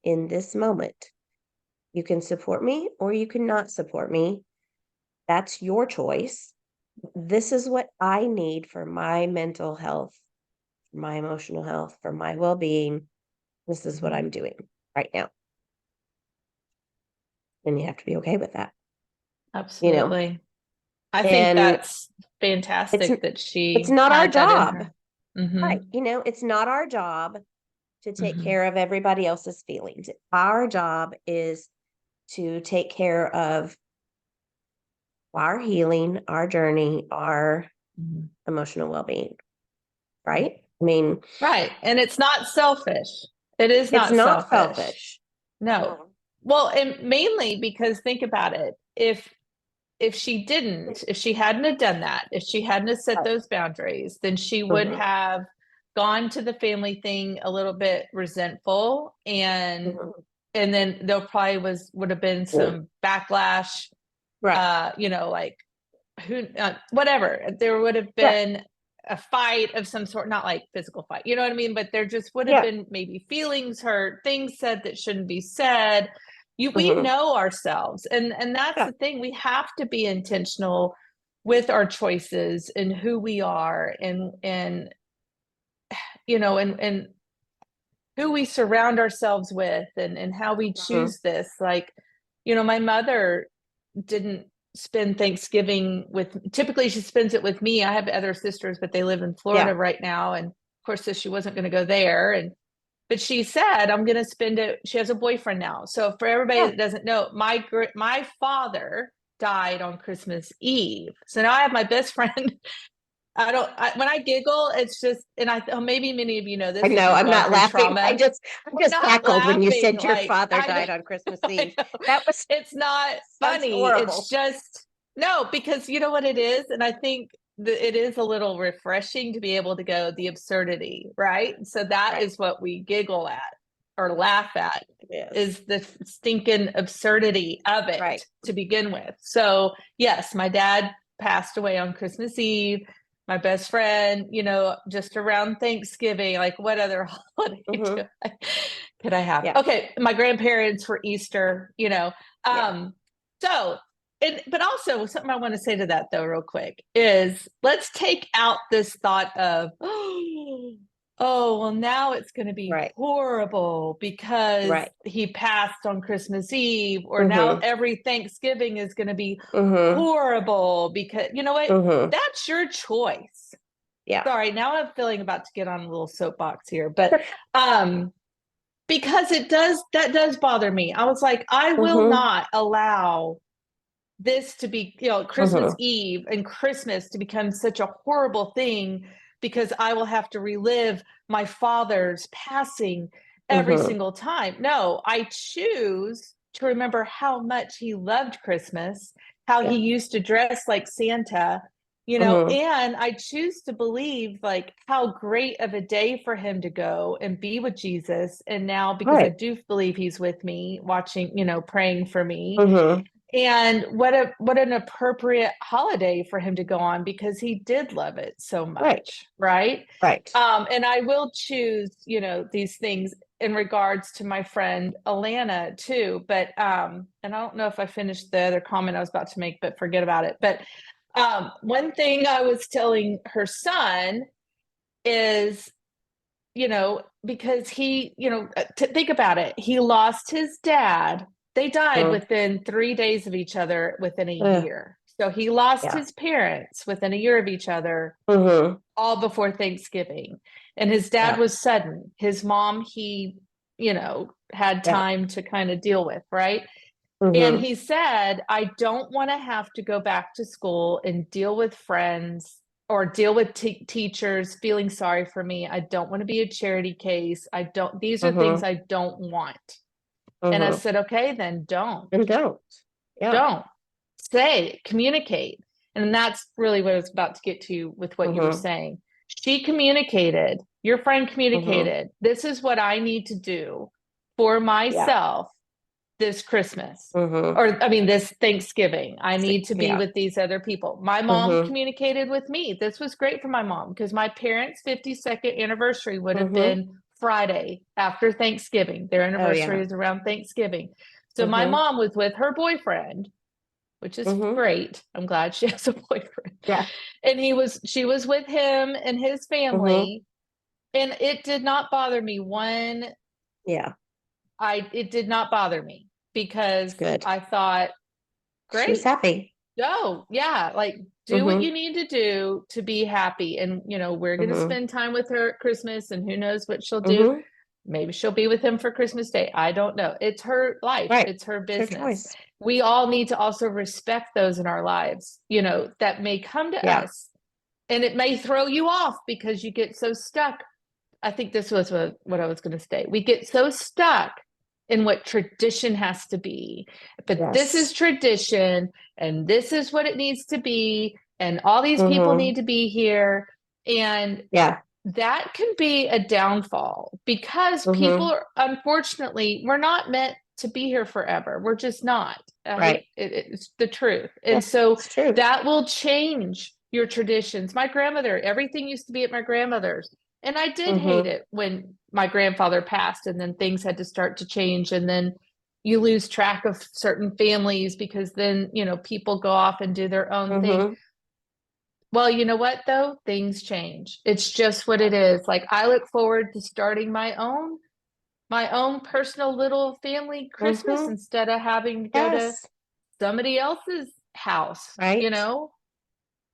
Speaker 2: in this moment. You can support me or you cannot support me. That's your choice. This is what I need for my mental health, for my emotional health, for my well-being. This is what I'm doing right now. And you have to be okay with that.
Speaker 1: Absolutely. I think
Speaker 2: And
Speaker 1: that's
Speaker 2: it's
Speaker 1: fantastic that
Speaker 2: it's
Speaker 1: she
Speaker 2: not our
Speaker 1: had that in
Speaker 2: job.
Speaker 1: her. Mm-hmm.
Speaker 2: Right. It's not our job to take
Speaker 1: Mm-hmm.
Speaker 2: care of everybody else's feelings. Our job is to take care of our healing, our journey, our
Speaker 1: Mm-hmm.
Speaker 2: emotional well-being. Right? I mean,
Speaker 1: Right. And it's not selfish. It is
Speaker 2: it's
Speaker 1: not
Speaker 2: not
Speaker 1: selfish.
Speaker 2: selfish.
Speaker 1: No. Well, and mainly because think about it. If she didn't, if she hadn't have done that, if she hadn't have set
Speaker 2: Right.
Speaker 1: those boundaries, then she would
Speaker 2: Mhm,
Speaker 1: have gone to the family thing a little bit resentful,
Speaker 2: mhm.
Speaker 1: and then there probably would have been some backlash,
Speaker 2: Right.
Speaker 1: like whatever. There would have
Speaker 2: Right.
Speaker 1: been a fight of some sort, not like physical fight, you know what I mean? But there just would have
Speaker 2: Yeah.
Speaker 1: been maybe feelings hurt, things said that shouldn't be said. We
Speaker 2: Mhm.
Speaker 1: know ourselves, and that's
Speaker 2: Yeah.
Speaker 1: the thing. We have to be intentional with our choices and who we are, and and who we surround ourselves with, and how we
Speaker 2: Mhm.
Speaker 1: choose this. Like, my mother didn't spend Thanksgiving with, typically she spends it with me. I have other sisters, but they live in
Speaker 2: Yeah.
Speaker 1: Florida right now. And of course, so she wasn't going to go there. But she said, I'm going to spend it. She has a boyfriend now. So for everybody
Speaker 2: Yeah.
Speaker 1: that doesn't know, my father died on Christmas Eve. So now I have my best friend. When I giggle, it's just, and maybe many of you know
Speaker 2: I
Speaker 1: this if
Speaker 2: know.
Speaker 1: you've
Speaker 2: I'm
Speaker 1: gone
Speaker 2: not
Speaker 1: through
Speaker 2: laughing. I
Speaker 1: trauma.
Speaker 2: just I
Speaker 1: We're
Speaker 2: just
Speaker 1: not
Speaker 2: cackled when you
Speaker 1: laughing
Speaker 2: said your
Speaker 1: like,
Speaker 2: father
Speaker 1: I know,
Speaker 2: died on Christmas
Speaker 1: I
Speaker 2: Eve.
Speaker 1: know.
Speaker 2: That was
Speaker 1: It's not
Speaker 2: sounds
Speaker 1: funny. It's
Speaker 2: horrible.
Speaker 1: just, no, because you know what it is? And I think that it is a little refreshing to be able to go the absurdity, right? So that
Speaker 2: Right.
Speaker 1: is what we giggle at or laugh at,
Speaker 2: Yes.
Speaker 1: is the stinking absurdity of it
Speaker 2: Right.
Speaker 1: to begin with. So yes, my dad passed away on Christmas Eve. My best friend, just around Thanksgiving, like what other holiday
Speaker 2: Mhm.
Speaker 1: could I have?
Speaker 2: Yeah.
Speaker 1: Okay, my grandparents for Easter,
Speaker 2: Yeah.
Speaker 1: so, but also something I want to say to that though, real quick, is let's take out this thought of, oh, well, now it's going to be
Speaker 2: Right.
Speaker 1: horrible because
Speaker 2: Right.
Speaker 1: he passed on Christmas Eve, or now
Speaker 2: Mhm.
Speaker 1: every Thanksgiving is going to be
Speaker 2: Mhm.
Speaker 1: horrible because you know what?
Speaker 2: Mhm.
Speaker 1: That's your choice.
Speaker 2: Yeah.
Speaker 1: Sorry, now I'm feeling about to get on a little soapbox here, but um because that does bother me. I was like, I will
Speaker 2: Mhm.
Speaker 1: not allow this to be, Christmas
Speaker 2: Mhm.
Speaker 1: Eve and Christmas to become such a horrible thing because I will have to relive my father's passing every
Speaker 2: Mhm.
Speaker 1: single time. No, I choose to remember how much he loved Christmas, how he
Speaker 2: Yeah.
Speaker 1: used to dress like Santa,
Speaker 2: Mhm.
Speaker 1: and I choose to believe like how great of a day for him to go and be with Jesus. And now, because I
Speaker 2: Right.
Speaker 1: do believe he's with me, watching, praying for me,
Speaker 2: Mhm.
Speaker 1: And what an appropriate holiday for him to go on because he did love it so
Speaker 2: Right.
Speaker 1: much, right?
Speaker 2: Right.
Speaker 1: And I will choose, these things in regards to my friend Alana too. But and I don't know if I finished the other comment I was about to make, but forget about it. But one thing I was telling her son is, because he, think about it, he lost his dad. They died
Speaker 2: Mm.
Speaker 1: within 3 days of each other within a
Speaker 2: Ugh.
Speaker 1: year. So he lost
Speaker 2: Yeah.
Speaker 1: his parents within a year of each other,
Speaker 2: Mm-hmm.
Speaker 1: all before Thanksgiving. And his dad
Speaker 2: Yeah.
Speaker 1: was sudden. His mom, he, had
Speaker 2: Yeah.
Speaker 1: time to kind of deal with, right? And
Speaker 2: Mm-hmm.
Speaker 1: he said, I don't want to have to go back to school and deal with friends or deal with teachers feeling sorry for me. I don't want to be a charity case. These are things
Speaker 2: Mm-hmm.
Speaker 1: I don't want. And I
Speaker 2: Mm-hmm.
Speaker 1: said, okay, then don't.
Speaker 2: And don't. Yeah.
Speaker 1: Don't say, communicate. And that's really what I was about to get to with what you were
Speaker 2: Mm-hmm.
Speaker 1: saying. She communicated, your friend
Speaker 2: Mm-hmm.
Speaker 1: communicated, this is what I need to do for
Speaker 2: Yeah.
Speaker 1: myself this Christmas.
Speaker 2: Mm-hmm.
Speaker 1: Or, I mean, this Thanksgiving. I need to be
Speaker 2: Yeah.
Speaker 1: with these other people. My mom
Speaker 2: Mm-hmm.
Speaker 1: communicated with me. This was great for my mom because my parents' 52nd anniversary would have
Speaker 2: Mm-hmm.
Speaker 1: been Friday after Thanksgiving. Their
Speaker 2: Oh
Speaker 1: anniversary
Speaker 2: yeah.
Speaker 1: is around Thanksgiving. So my
Speaker 2: Mm-hmm.
Speaker 1: mom was with her boyfriend, which is
Speaker 2: Mm-hmm.
Speaker 1: great. I'm glad she has a boyfriend.
Speaker 2: Yeah.
Speaker 1: And she was with him and his
Speaker 2: Mm-hmm.
Speaker 1: family. And it did not bother me
Speaker 2: Yeah.
Speaker 1: it did not bother me
Speaker 2: It's
Speaker 1: because
Speaker 2: good.
Speaker 1: I thought,
Speaker 2: She was
Speaker 1: great,
Speaker 2: happy.
Speaker 1: go. Yeah, like do what
Speaker 2: Mm-hmm.
Speaker 1: you need to do to be happy. And, we're going to
Speaker 2: Mm-hmm.
Speaker 1: spend time with her at Christmas and who knows what she'll do.
Speaker 2: Mm-hmm.
Speaker 1: Maybe she'll be with him for Christmas Day. I don't know. It's her life,
Speaker 2: Right.
Speaker 1: it's her
Speaker 2: It's her
Speaker 1: business.
Speaker 2: choice.
Speaker 1: We all need to also respect those in our lives, that may come to
Speaker 2: Yeah.
Speaker 1: us. And it may throw you off because you get so stuck. I think this was what I was going to say. We get so stuck in what tradition has to be. But this is
Speaker 2: Yes.
Speaker 1: tradition and this is what it needs to be. And all these people
Speaker 2: Mm-hmm.
Speaker 1: need to be here. And
Speaker 2: Yeah.
Speaker 1: that can be a downfall because
Speaker 2: Mm-hmm.
Speaker 1: people are, unfortunately, we're not meant to be here forever. We're just not. I hate
Speaker 2: Right.
Speaker 1: it's the truth.
Speaker 2: Yeah.
Speaker 1: And so
Speaker 2: It's true.
Speaker 1: that will change your traditions. My grandmother, everything used to be at my grandmother's. And I did hate
Speaker 2: Mm-hmm.
Speaker 1: it when my grandfather passed and then things had to start to change. And then you lose track of certain families because then, people go off and do their own thing.
Speaker 2: Mm-hmm.
Speaker 1: Well, you know what though? Things change. It's just what it is. Like I look forward to starting my own personal little family Christmas
Speaker 2: Mm-hmm.
Speaker 1: instead of having to go to
Speaker 2: Yes.
Speaker 1: somebody else's house,
Speaker 2: Right.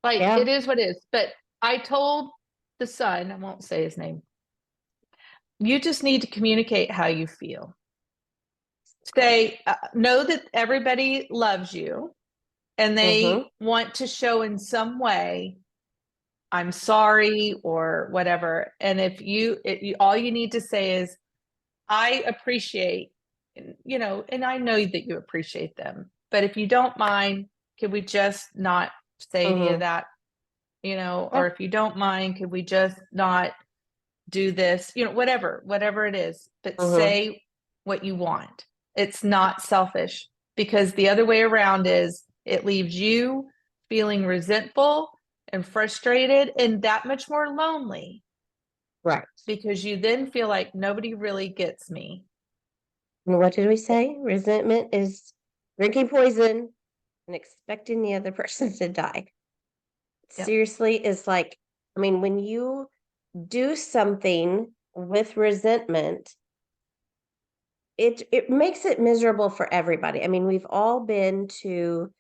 Speaker 1: Like
Speaker 2: Yeah.
Speaker 1: it is what it is. But I told the son, I won't say his name, you just need to communicate how you feel. Say, know that everybody loves you and
Speaker 2: Mm-hmm.
Speaker 1: they want to show in some way I'm sorry or whatever. And all you need to say is, I appreciate, and I know that you appreciate them, but if you don't mind, can we just not say any of
Speaker 2: Mm-hmm.
Speaker 1: that,
Speaker 2: Yeah.
Speaker 1: or if you don't mind, could we just not do this, whatever it is, but
Speaker 2: Mm-hmm.
Speaker 1: say what you want. It's not selfish because the other way around is it leaves you feeling resentful and frustrated and that much more lonely
Speaker 2: Right.
Speaker 1: because you then feel like nobody really gets me.
Speaker 2: And what did we say? Resentment is drinking poison and expecting the other person to die.
Speaker 1: Yep.
Speaker 2: Seriously, is like, I mean, when you do something with resentment, it makes it miserable for everybody. I mean, we've all been to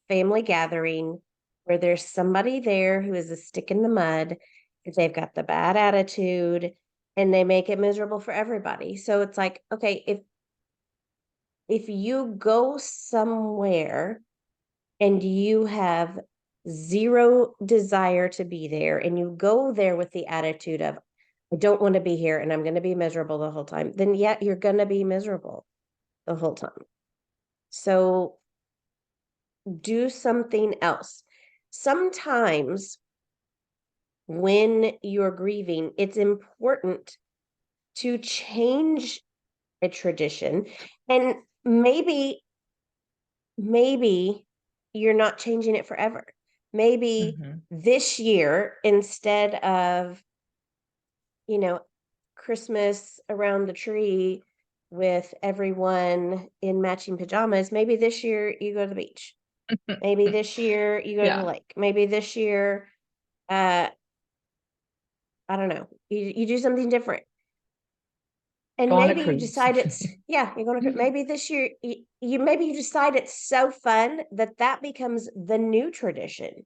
Speaker 2: family gathering where there's somebody there who is a stick in the mud, they've got the bad attitude, and they make it miserable for everybody. So it's like, okay, if you go somewhere and you have zero desire to be there and you go there with the attitude of I don't want to be here and I'm going to be miserable the whole time, then yeah, you're going to be miserable the whole time. So do something else. Sometimes when you're grieving, it's important to change a tradition and maybe maybe you're not changing it forever. Maybe
Speaker 1: Mhm.
Speaker 2: this year, instead of, you know, Christmas around the tree with everyone in matching pajamas, maybe this year you go to the beach. Maybe this year you go to the
Speaker 1: Yeah.
Speaker 2: lake. Maybe this year, uh, I don't know, you do something different.
Speaker 1: Go
Speaker 2: And
Speaker 1: on a
Speaker 2: maybe you
Speaker 1: cruise.
Speaker 2: decide it's, yeah, you're gonna, maybe this year, maybe you decide it's so fun that that becomes the new tradition.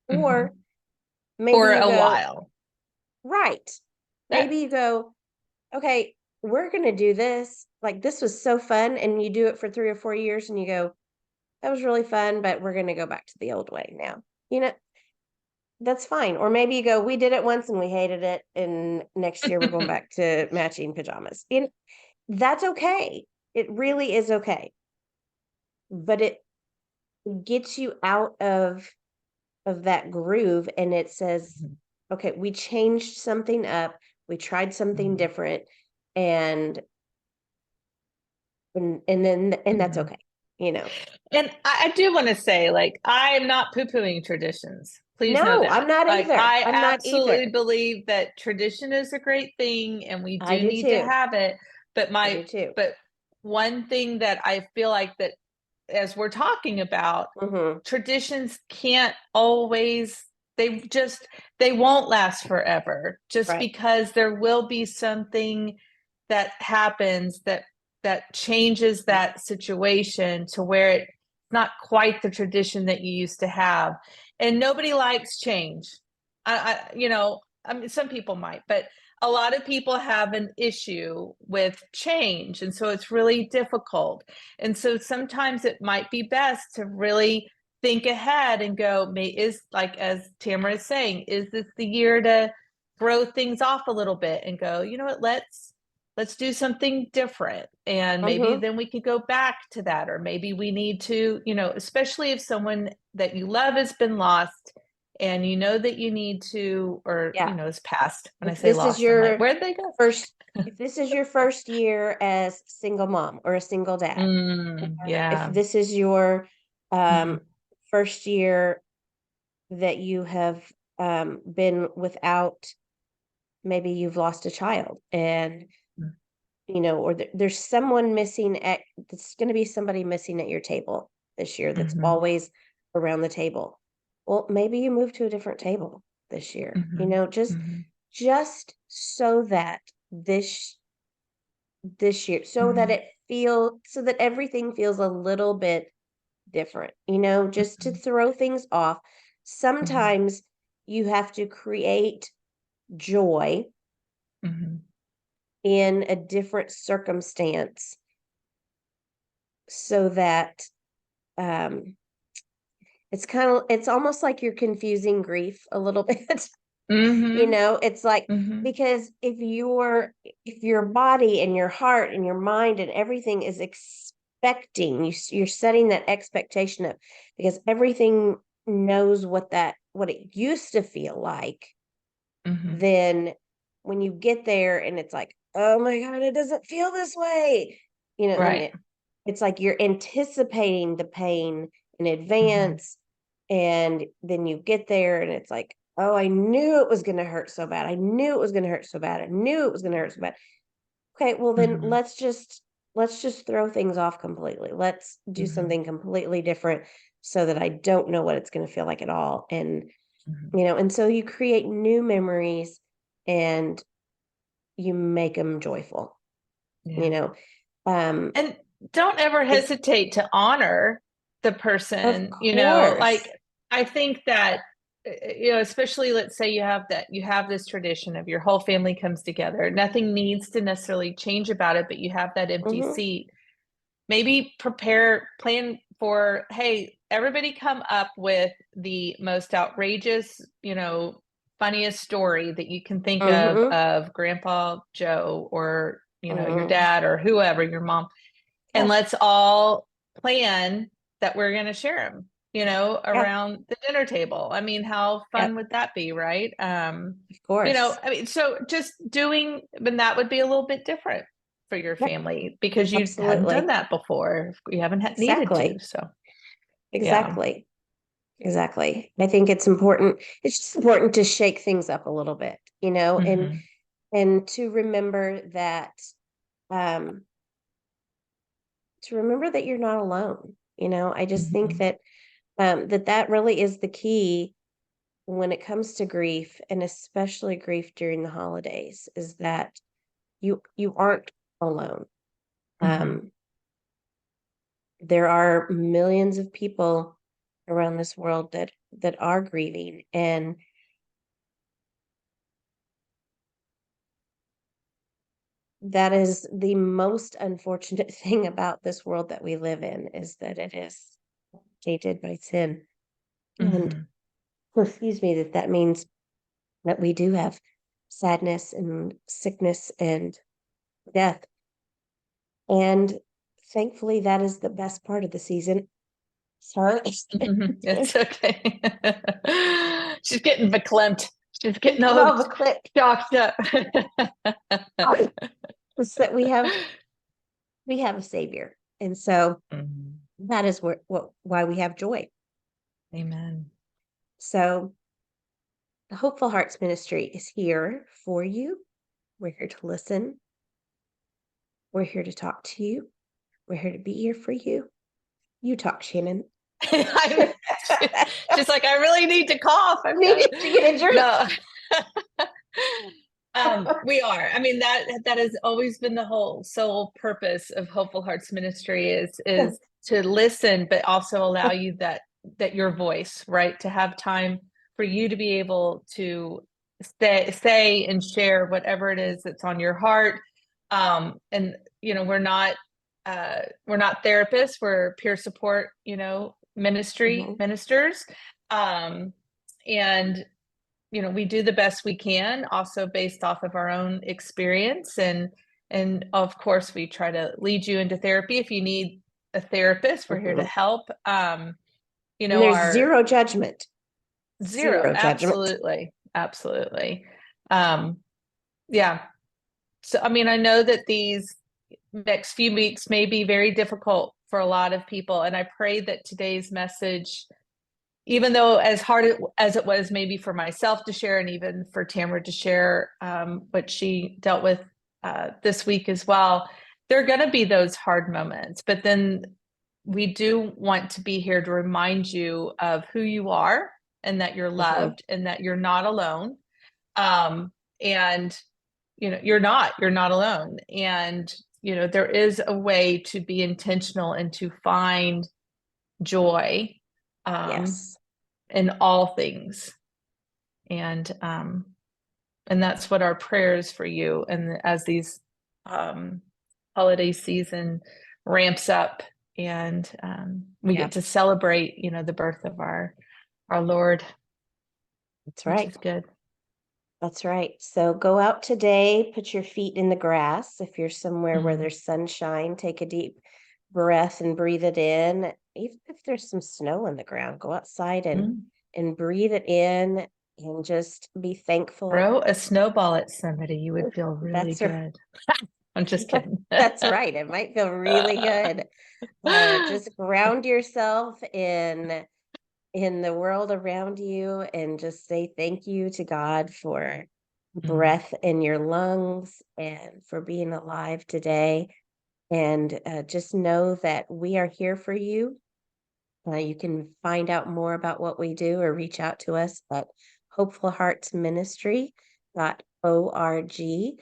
Speaker 2: Or
Speaker 1: Mhm.
Speaker 2: maybe
Speaker 1: For
Speaker 2: you
Speaker 1: a
Speaker 2: go,
Speaker 1: while.
Speaker 2: right.
Speaker 1: That
Speaker 2: Maybe you go, okay, we're gonna do this. Like this was so fun. And you do it for 3 or 4 years and you go, that was really fun, but we're gonna go back to the old way now. You know, that's fine. Or maybe you go, we did it once and we hated it. And next year we're going back to matching pajamas. That's okay. It really is okay. But it gets you out of that groove and it says,
Speaker 1: Mhm.
Speaker 2: okay, we changed something up, we tried something
Speaker 1: Mhm.
Speaker 2: different, and and that's
Speaker 1: Mhm.
Speaker 2: okay, you know.
Speaker 1: And I do want to say, like, I am not poo-pooing traditions. Please know
Speaker 2: No, I'm
Speaker 1: that.
Speaker 2: not
Speaker 1: Like,
Speaker 2: either.
Speaker 1: I
Speaker 2: I'm not
Speaker 1: absolutely
Speaker 2: either.
Speaker 1: believe that tradition is a great thing and we
Speaker 2: I
Speaker 1: do
Speaker 2: do
Speaker 1: need to
Speaker 2: too.
Speaker 1: have it. But
Speaker 2: I do too.
Speaker 1: but one thing that I feel like that as we're talking about,
Speaker 2: Mm-hmm.
Speaker 1: traditions can't always, they just, they won't last forever just
Speaker 2: Right.
Speaker 1: because there will be something that happens that changes that situation to where it's not quite the tradition that you used to have. And nobody likes change. I mean, some people might, but a lot of people have an issue with change. And so it's really difficult. And so sometimes it might be best to really think ahead and go, may is like as Tamara is saying, is this the year to throw things off a little bit and go, you know what, let's do something different. And maybe
Speaker 2: Mm-hmm.
Speaker 1: then we could go back to that. Or maybe we need to, especially if someone that you love has been lost and you know that you need to, or,
Speaker 2: Yeah.
Speaker 1: is past. When I
Speaker 2: If
Speaker 1: say
Speaker 2: this is
Speaker 1: lost, I'm like,
Speaker 2: your
Speaker 1: where'd they go?
Speaker 2: first, if this is your first year as single mom or a single dad, or if
Speaker 1: Yeah.
Speaker 2: this is your
Speaker 1: Mhm.
Speaker 2: um, first year that you have been without, maybe you've lost a child and or there's someone missing at, there's going to be somebody missing at your table this year that's
Speaker 1: Mhm.
Speaker 2: always around the table. Well, maybe you move to a different table this year,
Speaker 1: Mhm.
Speaker 2: just
Speaker 1: Mhm.
Speaker 2: so that this year, so that
Speaker 1: Mhm.
Speaker 2: so that everything feels a little bit different, just to
Speaker 1: Mhm.
Speaker 2: throw things off.
Speaker 1: Mhm.
Speaker 2: Sometimes you have to create joy
Speaker 1: Mhm.
Speaker 2: in a different circumstance so that um it's almost like you're confusing grief a little bit.
Speaker 1: Mhm.
Speaker 2: It's like,
Speaker 1: Mhm.
Speaker 2: because if your body and your heart and your mind and everything is expecting, you're setting that expectation up because everything knows what it used to feel like.
Speaker 1: Mhm.
Speaker 2: Then when you get there and it's like, oh my god, it doesn't feel this way, then
Speaker 1: Right.
Speaker 2: it's like you're anticipating the pain in
Speaker 1: Mhm.
Speaker 2: advance, and then you get there and it's like, oh, I knew it was going to hurt so bad. I knew it was going to hurt so bad. I knew it was going to hurt so bad. Okay, well then
Speaker 1: Mhm.
Speaker 2: let's just throw things off completely. Let's do
Speaker 1: Mhm.
Speaker 2: something completely different so that I don't know what it's going to feel like at all. And
Speaker 1: Mhm.
Speaker 2: and so you create new memories and you make them joyful, you
Speaker 1: Yeah.
Speaker 2: know. Um
Speaker 1: And don't ever
Speaker 2: it's
Speaker 1: hesitate to honor the
Speaker 2: of
Speaker 1: person, like
Speaker 2: course.
Speaker 1: I think that especially let's say you have this tradition of your whole family comes together. Nothing needs to necessarily change about it, but you have that empty
Speaker 2: Mhm.
Speaker 1: seat. Maybe plan for, hey, everybody come up with the most outrageous, funniest story that you can think
Speaker 2: Mhm.
Speaker 1: of Grandpa Joe, or your
Speaker 2: Mhm.
Speaker 1: dad, or whoever, your mom, and
Speaker 2: Yeah.
Speaker 1: let's all plan that we're going to share them,
Speaker 2: Yeah.
Speaker 1: around the dinner table. I mean, how
Speaker 2: Yeah.
Speaker 1: fun would that be, right?
Speaker 2: Of course.
Speaker 1: I mean, so just doing, but that would be a little bit different. for your
Speaker 2: Yeah,
Speaker 1: family because you hadn't done
Speaker 2: absolutely.
Speaker 1: that before. You haven't needed to.
Speaker 2: Exactly.
Speaker 1: So, yeah.
Speaker 2: Exactly. Exactly. I think it's important. It's just important to shake things up a little bit,
Speaker 1: Hmm.
Speaker 2: and um to remember that you're not alone. I just think
Speaker 1: Hmm.
Speaker 2: that that really is the key when it comes to grief, and especially grief during the holidays, is that you aren't alone.
Speaker 1: Hmm.
Speaker 2: Um, there are millions of people around this world that are grieving, and that is the most unfortunate thing about this world that we live in, is that it is tainted by sin. And
Speaker 1: Hmm.
Speaker 2: excuse me, that means that we do have sadness and sickness and death. And thankfully, that is the best part of the season. Sorry.
Speaker 1: Hmm. It's okay. She's getting verklempt. She's getting
Speaker 2: Get
Speaker 1: all
Speaker 2: all the click.
Speaker 1: shocked up.
Speaker 2: It's that we have a savior. And so
Speaker 1: Mhm.
Speaker 2: that is why we have joy.
Speaker 1: Amen.
Speaker 2: So the Hopeful Hearts Ministry is here for you. We're here to listen. We're here to talk to you. We're here to be here for you. You talk, Shannon.
Speaker 1: I- she's like, I really need to cough. I've
Speaker 2: Need
Speaker 1: got
Speaker 2: to get injured.
Speaker 1: no. We are. I mean, that has always been the whole sole purpose of Hopeful Hearts Ministry is to listen, but also allow you that your voice, right? To have time for you to be able to say and share whatever it is that's on your heart. And we're not therapists, we're peer support,
Speaker 2: Mhm.
Speaker 1: ministers. Um, and we do the best we can, also based off of our own experience, and of course we try to lead you into therapy if you need a therapist. We're here to
Speaker 2: Mhm.
Speaker 1: help.
Speaker 2: And there's
Speaker 1: Our
Speaker 2: zero judgment.
Speaker 1: zero,
Speaker 2: Zero judgment.
Speaker 1: absolutely, absolutely. um yeah. So I mean, I know that these next few weeks may be very difficult for a lot of people, and I pray that today's message, even though as hard as it was maybe for myself to share, and even for Tamara to share what she dealt with this week as well, there are going to be those hard moments. But then we do want to be here to remind you of who you are, and that you're
Speaker 2: Mhm.
Speaker 1: loved, and that you're not alone. And you're not alone. And there is a way to be intentional and to find joy um,
Speaker 2: Yes.
Speaker 1: in all things. And that's what our prayers for you, and as these um holiday season ramps up, and we
Speaker 2: Yeah,
Speaker 1: get to celebrate the birth of our Lord,
Speaker 2: that's
Speaker 1: which
Speaker 2: right.
Speaker 1: is good.
Speaker 2: That's right. So go out today, put your feet in the grass. If you're somewhere where
Speaker 1: Mm.
Speaker 2: there's sunshine, take a deep breath and breathe it in. Even if there's some snow on the ground, go outside
Speaker 1: Mm.
Speaker 2: and breathe it in, and just be thankful.
Speaker 1: Throw a snowball at somebody, you would feel really
Speaker 2: That's r-
Speaker 1: good. I'm just kidding.
Speaker 2: that's right. It might feel really good. Just ground yourself in the world around you, and just say thank you to God for
Speaker 1: Mm.
Speaker 2: breath in your lungs and for being alive today. And just know that we are here for you. You can find out more about what we do or reach out to us at hopefulheartsministry.org.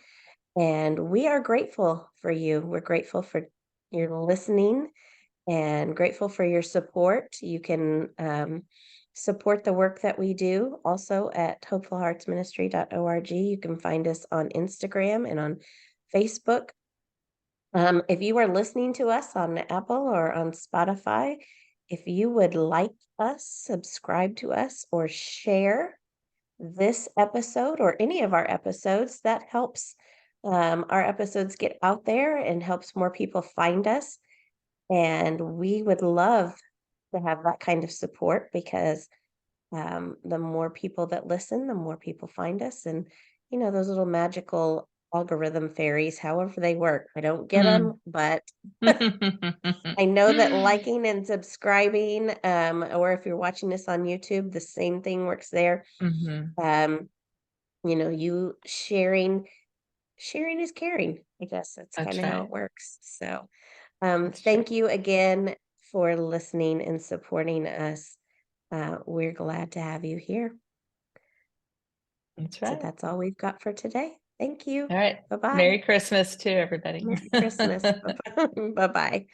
Speaker 2: And we are grateful for you. We're grateful for your listening and grateful for your support. You can support the work that we do also at hopefulheartsministry.org. You can find us on Instagram and on Facebook. If you are listening to us on Apple or on Spotify, if you would like us, subscribe to us, or share this episode or any of our episodes, that helps our episodes get out there and helps more people find us. And we would love to have that kind of support, because the more people that listen, the more people find us. And, those little magical algorithm fairies, however they work. I don't get
Speaker 1: Mm.
Speaker 2: them, but I know that liking and subscribing, or if you're watching this on YouTube, the same thing works there.
Speaker 1: Mhm.
Speaker 2: Um, you sharing is caring. I guess that's kind
Speaker 1: That's
Speaker 2: of how
Speaker 1: right.
Speaker 2: it works. So,
Speaker 1: That's true.
Speaker 2: thank you again for listening and supporting us. We're glad to have you here.
Speaker 1: That's
Speaker 2: So
Speaker 1: right.
Speaker 2: that's all we've got for today. Thank you.
Speaker 1: All right.
Speaker 2: Bye bye.
Speaker 1: Merry Christmas to everybody.
Speaker 2: Merry Christmas. Bye bye.